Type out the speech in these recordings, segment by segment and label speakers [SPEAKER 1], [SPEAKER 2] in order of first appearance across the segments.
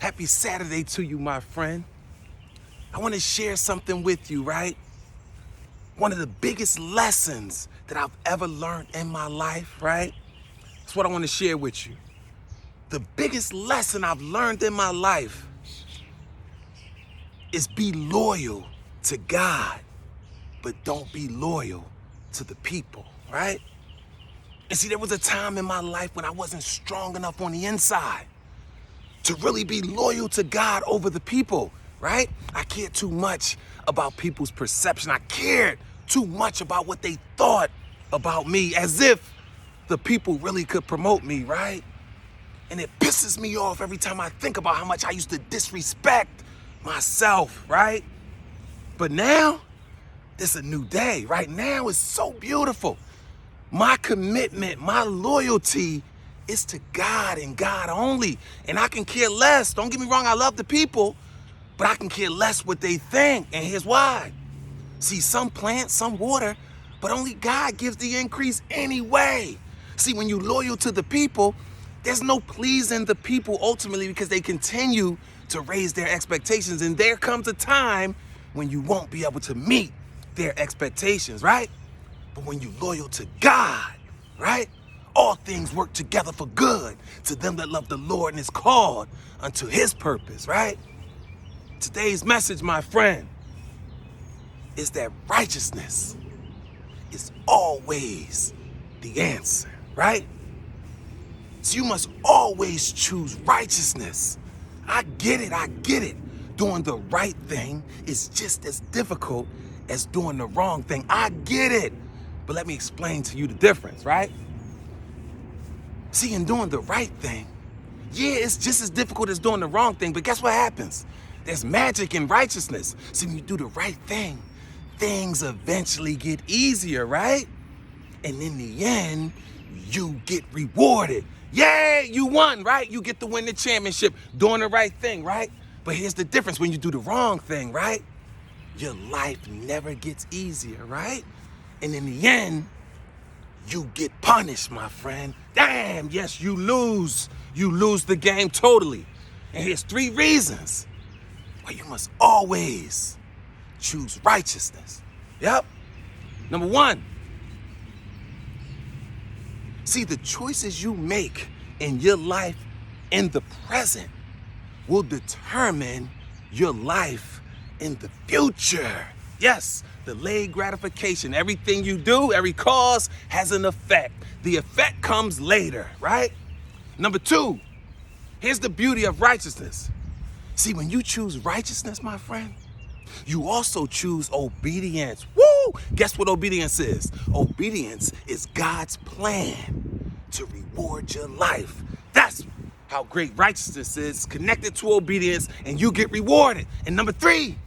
[SPEAKER 1] Happy Saturday to you, my friend. I want to share something with you, right? One of the biggest lessons that I've ever learned in my life, right? That's what I want to share with you. The biggest lesson I've learned in my life is be loyal to God, but don't be loyal to the people, right? And see, there was a time in my life when I wasn't strong enough on the inside to really be loyal to God over the people, right? I cared too much about people's perception. I cared too much about what they thought about me, as if the people really could promote me, right? And it pisses me off every time I think about how much I used to disrespect myself, right? But now, it's a new day. Right now, it's so beautiful. My commitment, my loyalty is to God and God only. And I can care less. Don't get me wrong, I love the people, but I can care less what they think. And here's why. See, some plant, some water, but only God gives the increase anyway. See, when you're loyal to the people, there's no pleasing the people ultimately, because they continue to raise their expectations. And there comes a time when you won't be able to meet their expectations, right? But when you're loyal to God, right? All things work together for good to them that love the Lord and is called unto his purpose, right? Today's message, my friend, is that righteousness is always the answer, right? So you must always choose righteousness. I get it. Doing the right thing is just as difficult as doing the wrong thing. I get it. But let me explain to you the difference, right? See, in doing the right thing, yeah, it's just as difficult as doing the wrong thing, but guess what happens? There's magic in righteousness. See, when you do the right thing, things eventually get easier, right? And in the end, you get rewarded. Yeah, you won, right? You get to win the championship doing the right thing, right? But here's the difference: when you do the wrong thing, right? Your life never gets easier, right? And in the end, you get punished, my friend. Damn, yes, you lose. You lose the game totally. And here's 3 reasons why you must always choose righteousness. Yep. Number 1, see, the choices you make in your life in the present will determine your life in the future. Yes, delayed gratification. Everything you do, every cause has an effect. The effect comes later, right? Number 2, here's the beauty of righteousness. See, when you choose righteousness, my friend, you also choose obedience. Woo! Guess what obedience is? Obedience is God's plan to reward your life. That's how great righteousness is, connected to obedience, and you get rewarded. And number 3,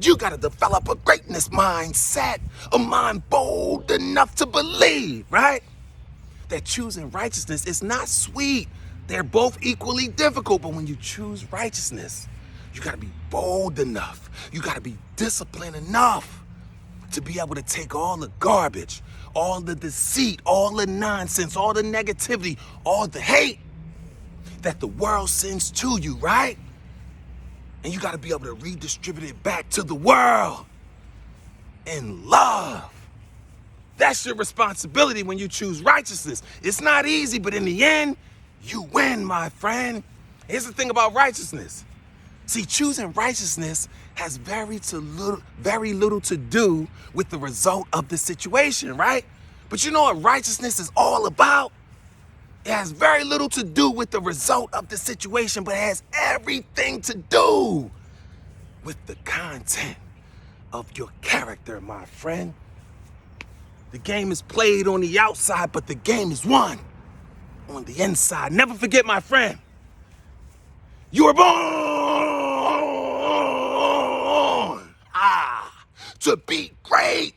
[SPEAKER 1] you got to develop a greatness mindset, a mind bold enough to believe, right? That choosing righteousness is not sweet. They're both equally difficult, but when you choose righteousness, you got to be bold enough. You got to be disciplined enough to be able to take all the garbage, all the deceit, all the nonsense, all the negativity, all the hate that the world sends to you, right? And you got to be able to redistribute it back to the world in love. That's your responsibility when you choose righteousness. It's not easy, but in the end, you win, my friend. Here's the thing about righteousness. See, choosing righteousness has very little to do with the result of the situation, right? But you know what righteousness is all about? It has very little to do with the result of the situation, but it has everything to do with the content of your character, my friend. The game is played on the outside, but the game is won on the inside. Never forget, my friend, you were born to be great.